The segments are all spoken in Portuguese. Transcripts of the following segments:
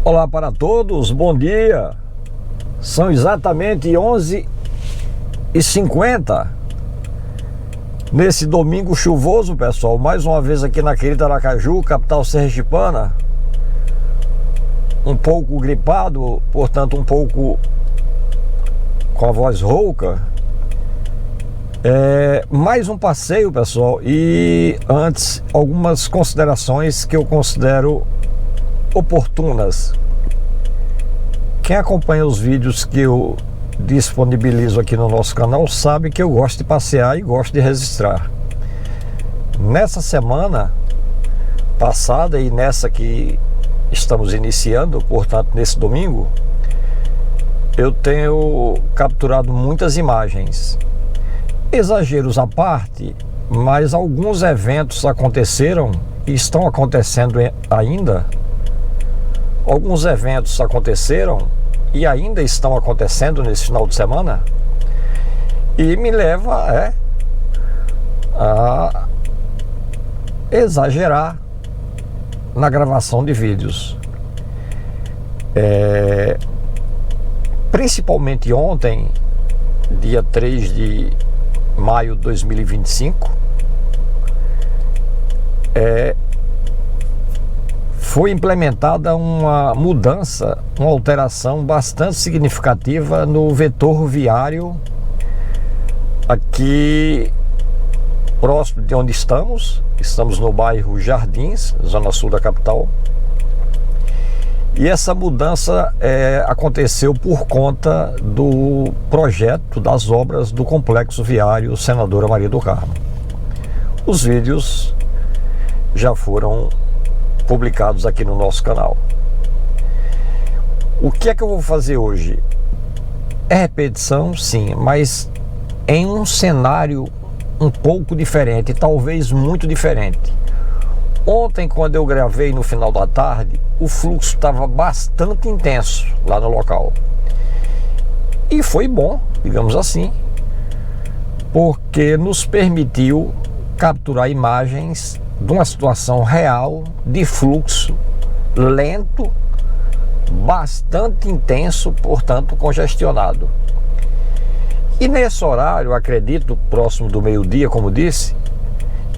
Olá para todos, bom dia. São exatamente 11h50 nesse domingo chuvoso, pessoal. Mais uma vez aqui na querida Aracaju, capital sergipana. Um pouco gripado, portanto um pouco com a voz rouca. Mais um passeio, pessoal. E antes, algumas considerações que eu considero oportunas. Quem acompanha os vídeos que eu disponibilizo aqui no nosso canal sabe que eu gosto de passear e gosto de registrar. Nessa semana passada e nessa que estamos iniciando, portanto nesse domingo, eu tenho capturado muitas imagens. Exageros à parte, mas alguns eventos aconteceram e estão acontecendo ainda. Alguns eventos aconteceram e ainda estão acontecendo nesse final de semana, e me leva a exagerar na gravação de vídeos. Principalmente ontem, dia 3 de maio de 2025, foi implementada uma mudança, uma alteração bastante significativa no vetor viário aqui próximo de onde estamos. Estamos no bairro Jardins, zona sul da capital. E essa mudança aconteceu por conta do projeto das obras do complexo viário Senadora Maria do Carmo. Os vídeos já foram publicados aqui no nosso canal. O que é que eu vou fazer hoje? É repetição, sim, mas em um cenário um pouco diferente, talvez muito diferente. Ontem, quando eu gravei no final da tarde, o fluxo estava bastante intenso lá no local. E foi bom, digamos assim, porque nos permitiu capturar imagens de uma situação real de fluxo lento, bastante intenso, portanto congestionado. E nesse horário, acredito, próximo do meio-dia, como disse,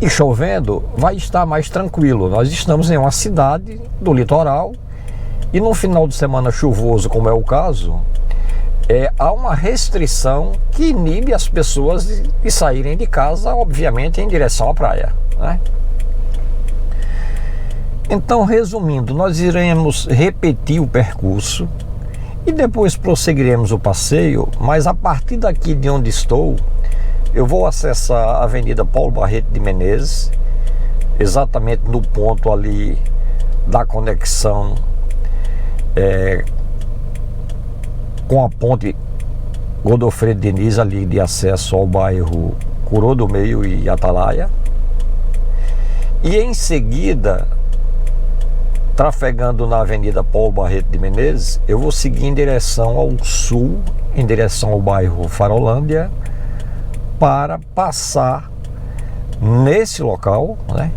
e chovendo, vai estar mais tranquilo. Nós estamos em uma cidade do litoral e num final de semana chuvoso, como é o caso, há uma restrição que inibe as pessoas de saírem de casa, obviamente, em direção à praia, né? Então, resumindo, nós iremos repetir o percurso e depois prosseguiremos o passeio, mas a partir daqui de onde estou, eu vou acessar a Avenida Paulo Barreto de Menezes, exatamente no ponto ali da conexão com a ponte Godofredo Diniz, ali de acesso ao bairro Coroa do Meio e Atalaia. E em seguida, trafegando na Avenida Paulo Barreto de Menezes, eu vou seguir em direção ao sul, em direção ao bairro Farolândia, para passar nesse local, né,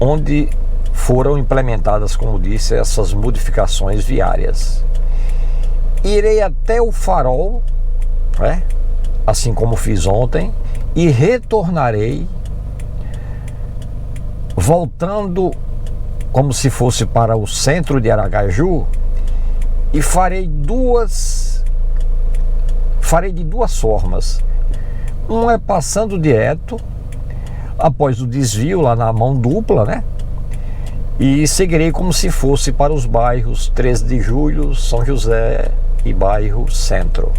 onde foram implementadas, como disse, essas modificações viárias. Irei até o Farol, né, assim como fiz ontem, e retornarei voltando como se fosse para o centro de Aracaju, e farei de duas formas. Um é passando direto após o desvio lá na mão dupla, né? E seguirei como se fosse para os bairros 13 de Julho, São José e bairro Centro.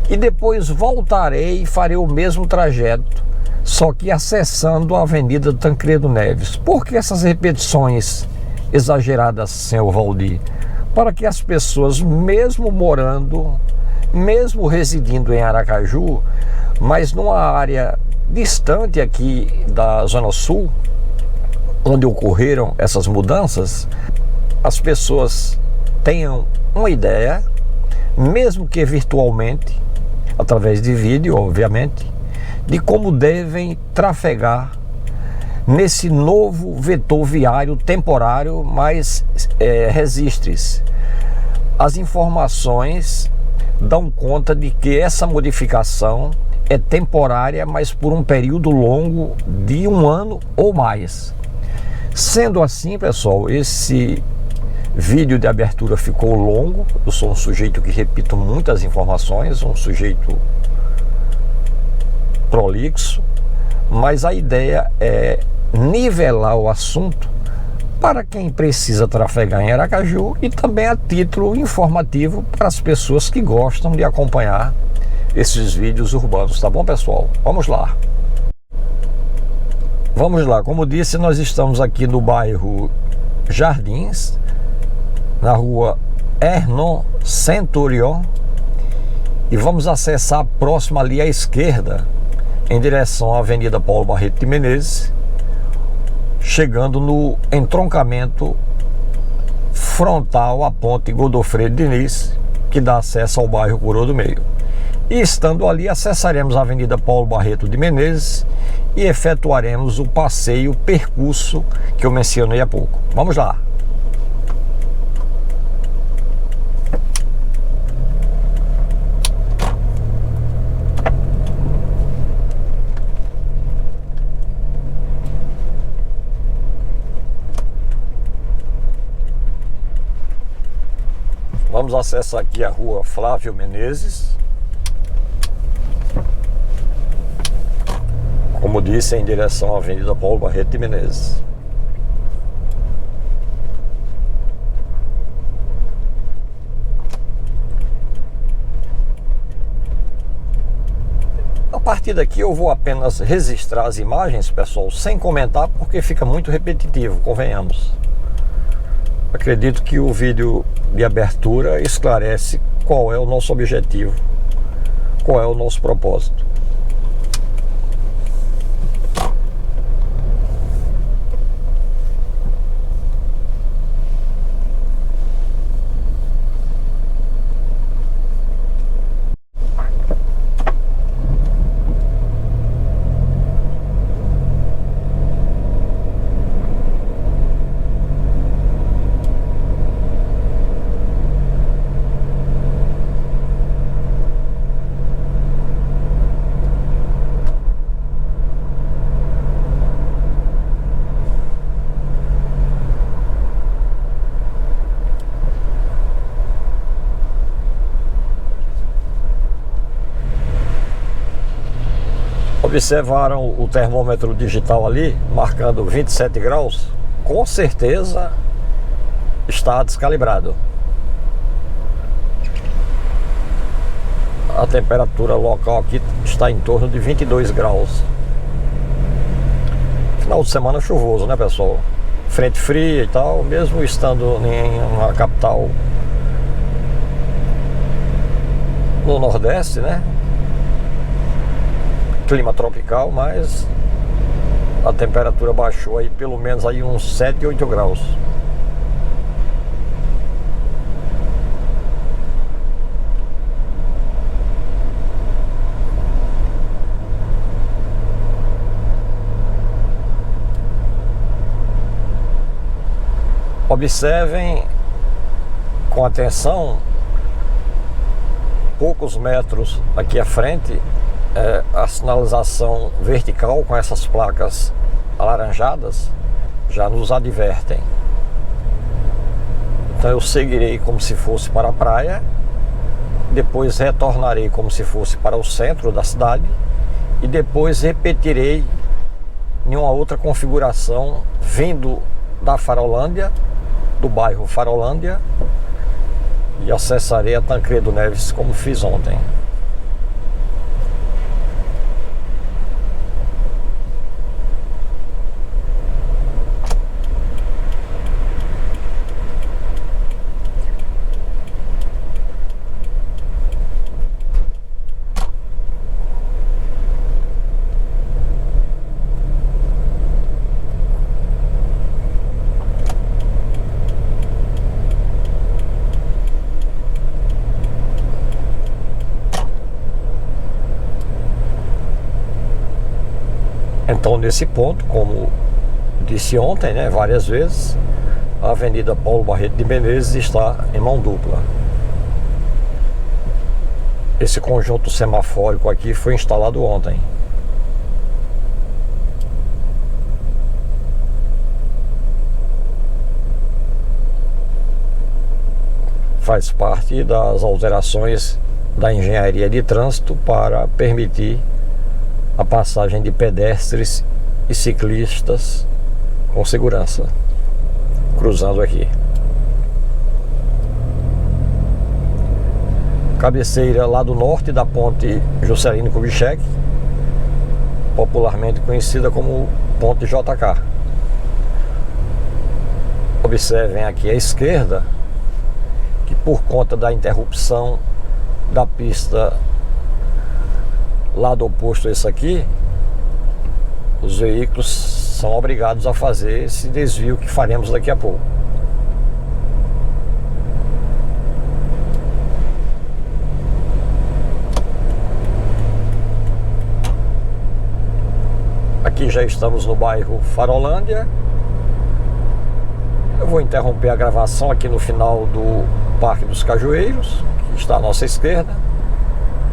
E depois voltarei e farei o mesmo trajeto, só que acessando a Avenida Tancredo Neves. Por que essas repetições exageradas, senhor Valdir? Para que as pessoas, mesmo morando, mesmo residindo em Aracaju, mas numa área distante aqui da Zona Sul, onde ocorreram essas mudanças, as pessoas tenham uma ideia, mesmo que virtualmente, através de vídeo, obviamente, de como devem trafegar nesse novo vetor viário temporário, mas resiste-se. As informações dão conta de que essa modificação é temporária, mas por um período longo de 1 ano ou mais. Sendo assim, pessoal, esse vídeo de abertura ficou longo. Eu sou um sujeito que repito muitas informações, um sujeito prolixo, mas a ideia é nivelar o assunto para quem precisa trafegar em Aracaju e também a título informativo para as pessoas que gostam de acompanhar esses vídeos urbanos, tá bom, pessoal? Vamos lá. Vamos lá, como disse, nós estamos aqui no bairro Jardins, na rua Hernon Centurion, e vamos acessar próximo ali à esquerda, em direção à Avenida Paulo Barreto de Menezes, chegando no entroncamento frontal à ponte Godofredo Diniz, que dá acesso ao bairro Coroa do Meio. E estando ali, acessaremos a Avenida Paulo Barreto de Menezes e efetuaremos o passeio, percurso que eu mencionei há pouco. Vamos lá! Vamos acessar aqui a rua Flávio Menezes. Como disse, em direção à Avenida Paulo Barreto de Menezes. A partir daqui eu vou apenas registrar as imagens, pessoal, sem comentar, porque fica muito repetitivo, convenhamos. Acredito que o vídeo de abertura esclarece qual é o nosso objetivo, qual é o nosso propósito. Observaram o termômetro digital ali, marcando 27 graus? Com certeza está descalibrado. A temperatura local aqui está em torno de 22 graus. Final de semana chuvoso, né, pessoal? Frente fria e tal, mesmo estando em uma capital no Nordeste, né? Clima tropical, mas a temperatura baixou aí pelo menos aí uns 7, 8 graus. Observem com atenção, poucos metros aqui à frente, a sinalização vertical com essas placas alaranjadas já nos advertem. Então eu seguirei como se fosse para a praia, depois retornarei como se fosse para o centro da cidade e depois repetirei em uma outra configuração vindo da Farolândia, do bairro Farolândia, e acessarei a Tancredo Neves como fiz ontem. Então, nesse ponto, como disse ontem, né, várias vezes, a Avenida Paulo Barreto de Menezes está em mão dupla. Esse conjunto semafórico aqui foi instalado ontem. Faz parte das alterações da engenharia de trânsito para permitir a passagem de pedestres e ciclistas com segurança, cruzando aqui. Cabeceira lá do norte da ponte Juscelino Kubitschek, popularmente conhecida como ponte JK. Observem aqui à esquerda que, por conta da interrupção da pista lado oposto a esse aqui, os veículos são obrigados a fazer esse desvio que faremos daqui a pouco. Aqui já estamos no bairro Farolândia. Eu vou interromper a gravação aqui no final do Parque dos Cajueiros, que está à nossa esquerda,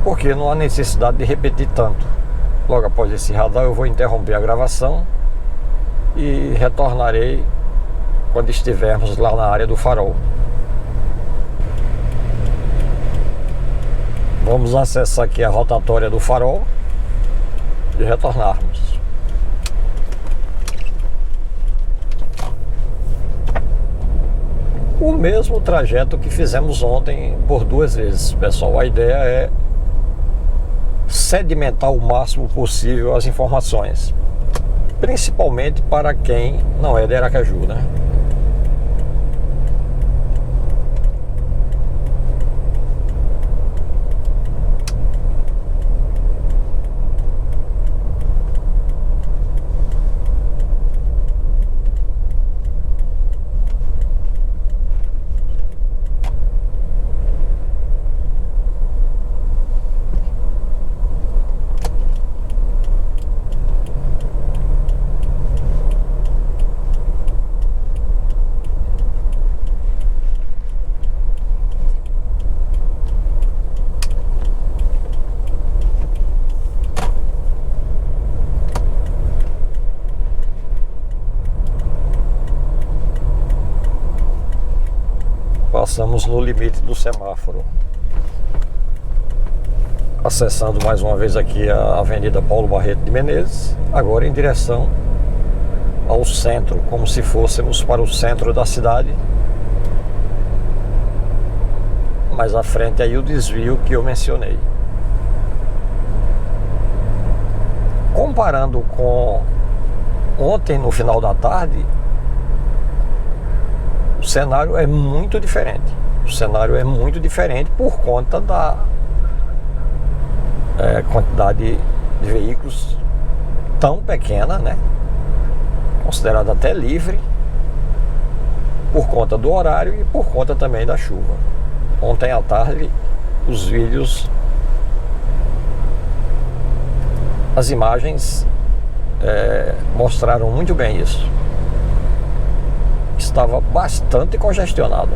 porque não há necessidade de repetir tanto. Logo após esse radar eu vou interromper a gravação e retornarei quando estivermos lá na área do farol. Vamos acessar aqui a rotatória do farol e retornarmos. O mesmo trajeto que fizemos ontem por 2 vezes, pessoal. A ideia é sedimentar o máximo possível as informações, principalmente para quem não é de Aracaju, né? Passamos no limite do semáforo. Acessando mais uma vez aqui a Avenida Paulo Barreto de Menezes, agora em direção ao centro, como se fôssemos para o centro da cidade. Mais à frente aí o desvio que eu mencionei. Comparando com ontem no final da tarde, o cenário é muito diferente. O cenário é muito diferente por conta da quantidade de veículos tão pequena, né? Considerada até livre, por conta do horário e por conta também da chuva. Ontem à tarde, os vídeos, as imagens mostraram muito bem isso. Estava bastante congestionado.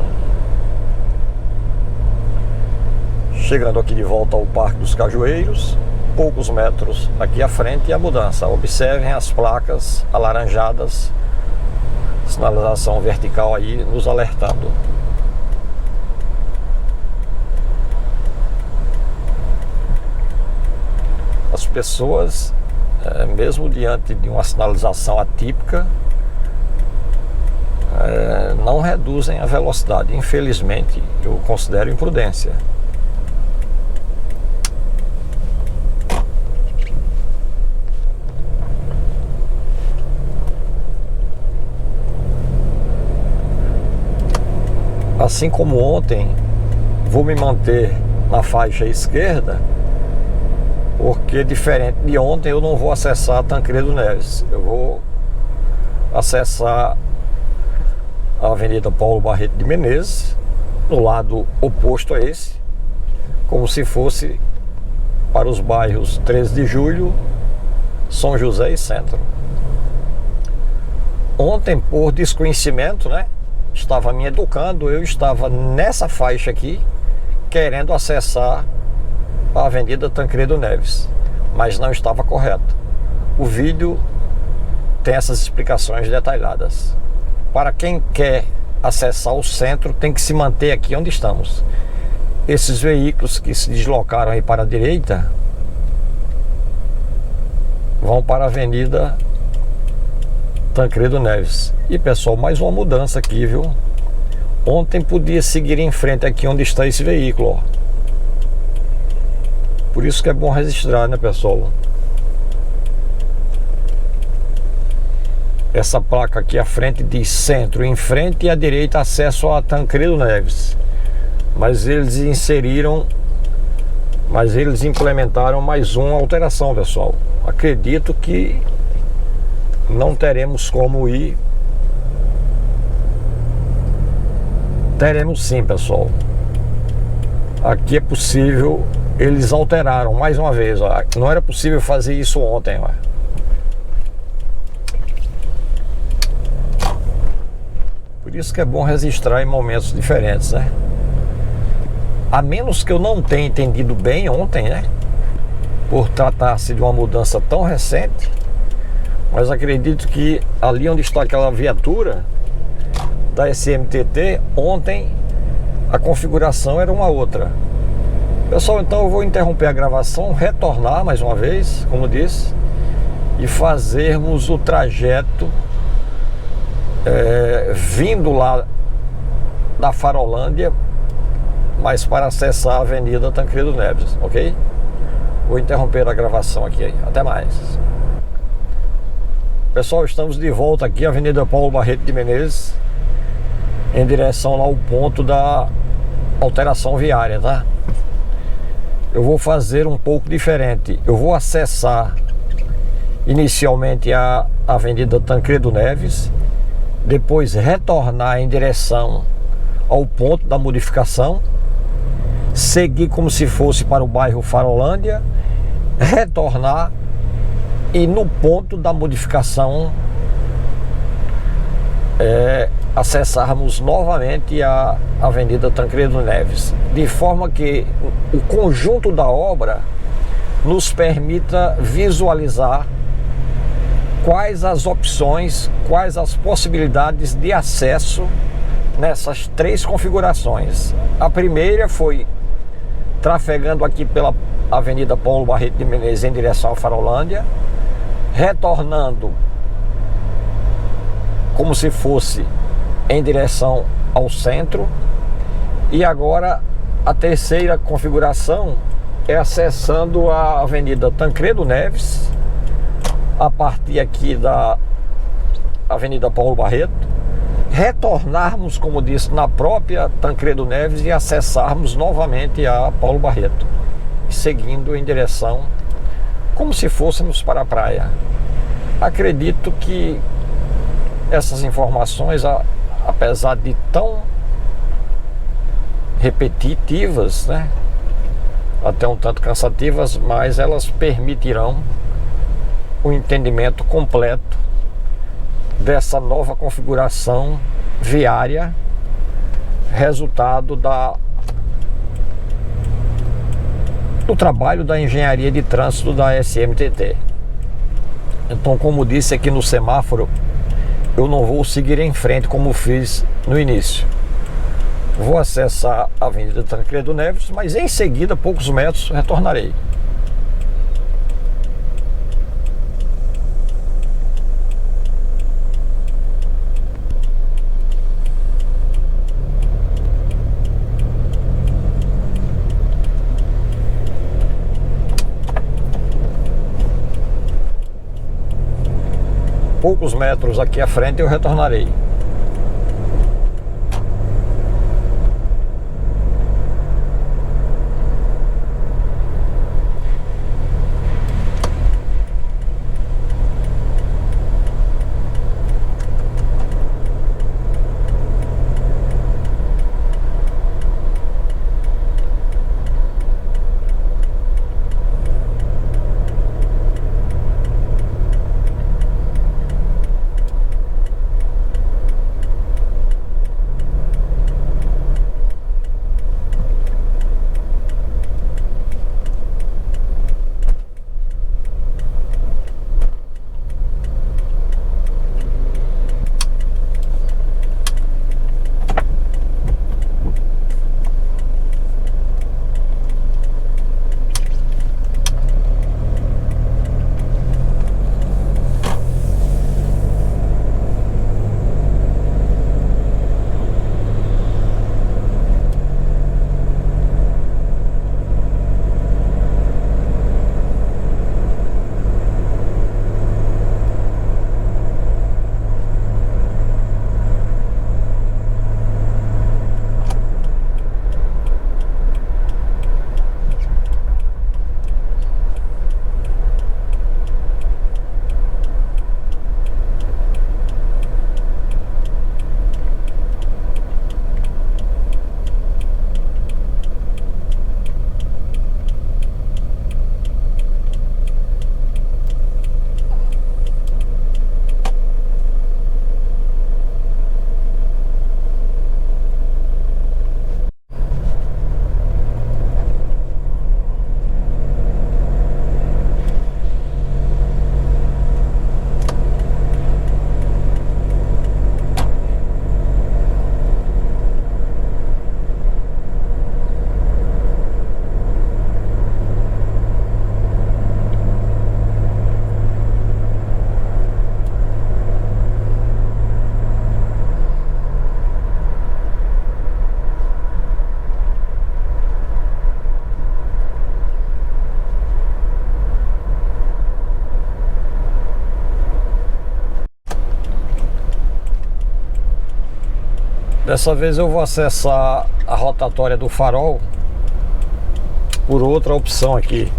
Chegando aqui de volta ao Parque dos Cajueiros, poucos metros aqui à frente e a mudança. Observem as placas alaranjadas, sinalização vertical aí nos alertando. As pessoas, mesmo diante de uma sinalização atípica, não reduzem a velocidade. Infelizmente, eu considero imprudência. Assim como ontem, vou me manter na faixa esquerda, porque diferente de ontem eu não vou acessar Tancredo Neves. Eu vou acessar a Avenida Paulo Barreto de Menezes, no lado oposto a esse, como se fosse para os bairros 13 de Julho, São José e Centro. Ontem, por desconhecimento, né, estava me educando, eu estava nessa faixa aqui, querendo acessar a Avenida Tancredo Neves, mas não estava correto. O vídeo tem essas explicações detalhadas. Para quem quer acessar o centro, tem que se manter aqui onde estamos. Esses veículos que se deslocaram aí para a direita vão para a Avenida Tancredo Neves. E pessoal, mais uma mudança aqui, viu? Ontem podia seguir em frente aqui onde está esse veículo, ó. Por isso que é bom registrar, né, pessoal? Essa placa aqui à frente diz centro, em frente, e à direita acesso a Tancredo Neves. Mas eles implementaram mais uma alteração, pessoal. Acredito que não teremos como ir. Teremos sim, pessoal. Aqui é possível. Eles alteraram mais uma vez, ó. Não era possível fazer isso ontem, ó. Por isso que é bom registrar em momentos diferentes, né? A menos que eu não tenha entendido bem ontem, né? Por tratar-se de uma mudança tão recente. Mas acredito que ali onde está aquela viatura da SMTT, ontem a configuração era uma outra. Pessoal, então eu vou interromper a gravação, retornar mais uma vez, como disse, e fazermos o trajeto vindo lá da Farolândia, mas para acessar a Avenida Tancredo Neves, ok? Vou interromper a gravação aqui. Até mais. Pessoal, estamos de volta aqui, Avenida Paulo Barreto de Menezes, em direção lá ao ponto da alteração viária, tá? Eu vou fazer um pouco diferente. Eu vou acessar inicialmente a Avenida Tancredo Neves, depois retornar em direção ao ponto da modificação, seguir como se fosse para o bairro Farolândia, retornar e no ponto da modificação acessarmos novamente a Avenida Tancredo Neves, de forma que o conjunto da obra nos permita visualizar quais as opções, quais as possibilidades de acesso nessas três configurações. A primeira foi trafegando aqui pela Avenida Paulo Barreto de Menezes em direção à Farolândia, retornando como se fosse em direção ao centro, e agora a terceira configuração é acessando a Avenida Tancredo Neves a partir aqui da Avenida Paulo Barreto, retornarmos, como disse, na própria Tancredo Neves e acessarmos novamente a Paulo Barreto, seguindo em direção como se fôssemos para a praia. Acredito que essas informações, apesar de tão repetitivas, né, até um tanto cansativas, mas elas permitirão o entendimento completo dessa nova configuração viária, resultado do trabalho da engenharia de trânsito da SMTT. Então, como disse aqui no semáforo, eu não vou seguir em frente como fiz no início. Vou acessar a Avenida Tancredo Neves, mas em seguida, poucos metros, retornarei. Poucos metros aqui à frente eu retornarei. Dessa vez eu vou acessar a rotatória do farol por outra opção aqui.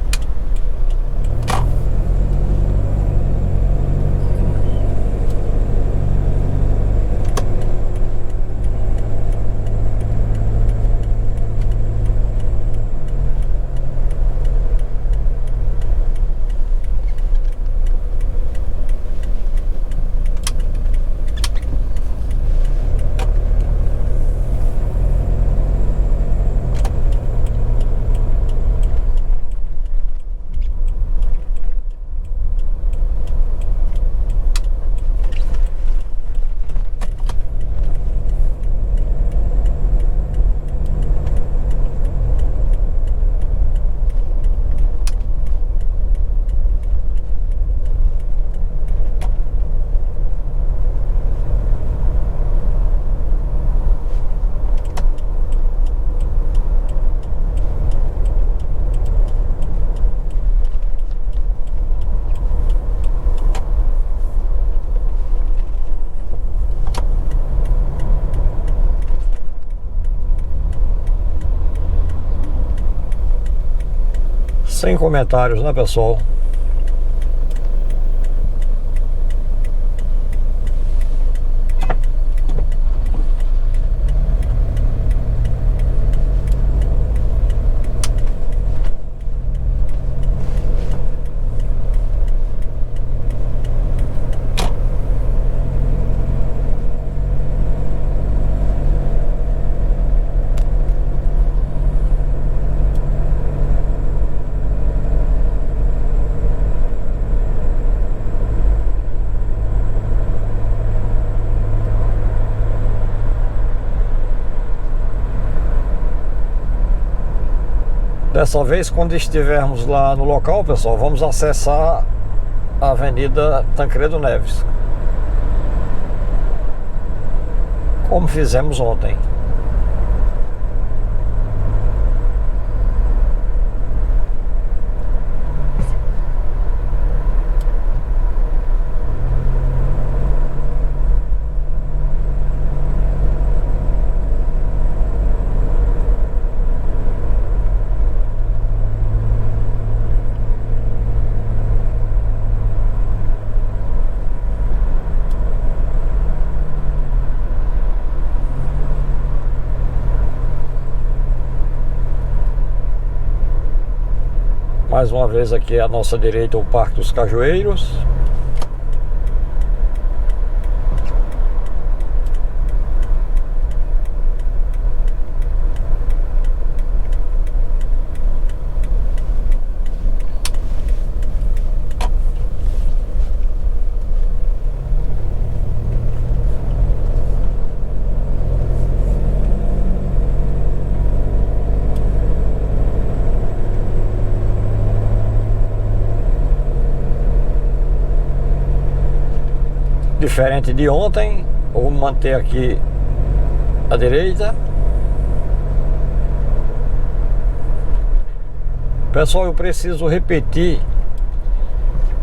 Sem comentários, né, pessoal? Dessa vez, quando estivermos lá no local, pessoal, vamos acessar a Avenida Tancredo Neves, como fizemos ontem. Mais uma vez aqui à nossa direita o Parque dos Cajueiros. Diferente de ontem, vou manter aqui à direita. Pessoal, eu preciso repetir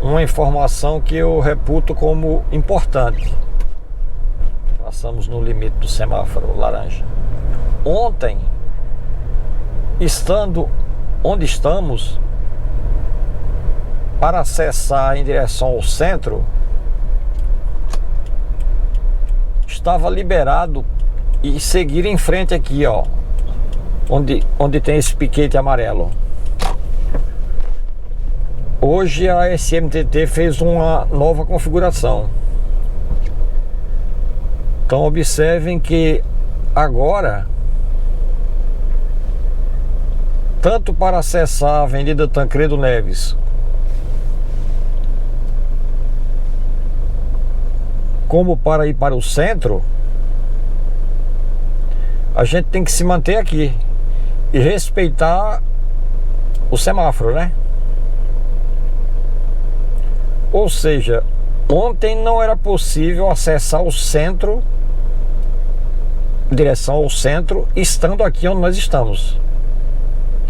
uma informação que eu reputo como importante. Passamos no limite do semáforo laranja. Ontem, estando onde estamos, para acessar em direção ao centro, estava liberado e seguir em frente aqui, ó, onde tem esse piquete amarelo. Hoje a SMTT fez uma nova configuração. Então observem que agora, tanto para acessar a Avenida Tancredo Neves como para ir para o centro, a gente tem que se manter aqui e respeitar o semáforo, né? Ou seja, ontem não era possível acessar o centro, direção ao centro, estando aqui onde nós estamos.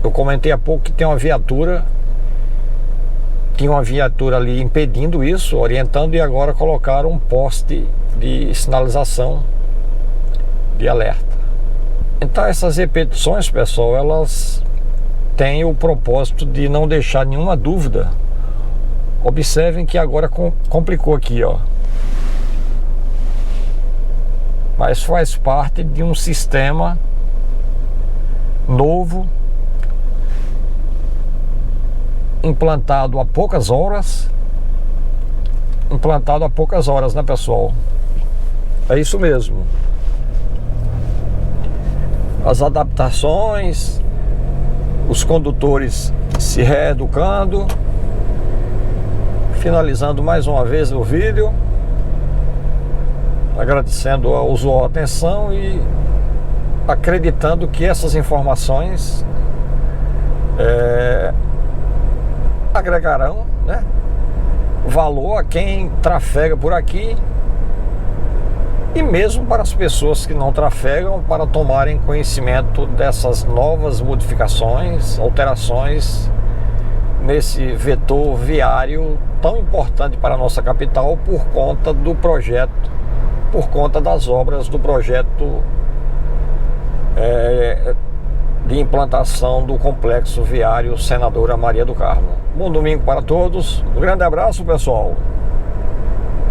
Eu comentei há pouco que tem uma viatura, tinha uma viatura ali impedindo isso, orientando, e agora colocaram um poste de sinalização de alerta. Então essas repetições, pessoal, elas têm o propósito de não deixar nenhuma dúvida. Observem que agora complicou aqui, ó. Mas faz parte de um sistema novo, implantado há poucas horas, né, pessoal? É isso mesmo. As adaptações, os condutores se reeducando. Finalizando mais uma vez o vídeo, agradecendo ao usuário a atenção e acreditando que essas informações agregarão, né, valor a quem trafega por aqui e mesmo para as pessoas que não trafegam, para tomarem conhecimento dessas novas modificações, alterações nesse vetor viário tão importante para a nossa capital por conta do projeto, por conta das obras do projeto de implantação do complexo viário Senadora Maria do Carmo. Bom domingo para todos, um grande abraço, pessoal.